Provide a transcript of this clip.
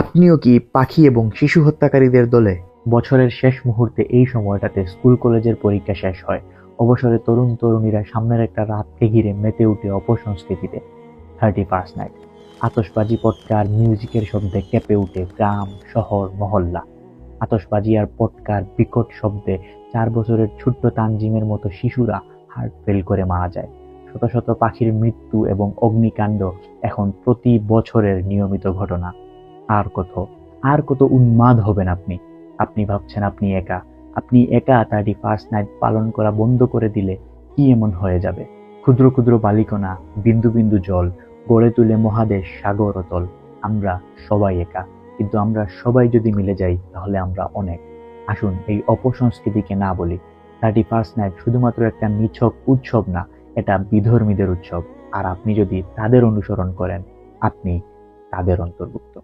আপনিও কি পাখি এবং শিশু হত্যাকারীদের দলে? বছরের শেষ মুহূর্তে এই সময়টাতে স্কুল কলেজের পরীক্ষা শেষ হয়, অবসরে তরুণ তরুণীরা সামনের একটা রাতকে ঘিরে মেতে উঠে অপসংস্কৃতিতে। 31st নাইট, আতশবাজি পটকা আর মিউজিকের শব্দে কেঁপে উঠে গ্রাম শহর মহল্লা। আতশবাজি আর পটকার বিকট শব্দে 4 বছরের ছোট্ট তানজিমের মতো শিশুরা হার্ট ফেল করে মারা যায়। শত শত পাখির মৃত্যু এবং অগ্নিকাণ্ড এখন প্রতি বছরের নিয়মিত ঘটনা। আর কত, আর কত উন্মাদ হবেন আপনি? আপনি ভাবছেন আপনি একা। আপনি একা 31st নাইট পালন করা বন্ধ করে দিলে কি এমন হয়ে যাবে? ক্ষুদ্র ক্ষুদ্র বালিকণা, বিন্দু বিন্দু জল গড়ে তুলে মহাদেশ সাগর অতল। আমরা সবাই একা, কিন্তু আমরা সবাই যদি মিলে যাই তাহলে আমরা অনেক। আসুন এই অপসংস্কৃতিকে না বলি। 31st নাইট শুধুমাত্র একটা নিছক উৎসব না, এটা বিধর্মীদের উৎসব। আর আপনি যদি তাদের অনুসরণ করেন, আপনি তাদের অন্তর্ভুক্ত।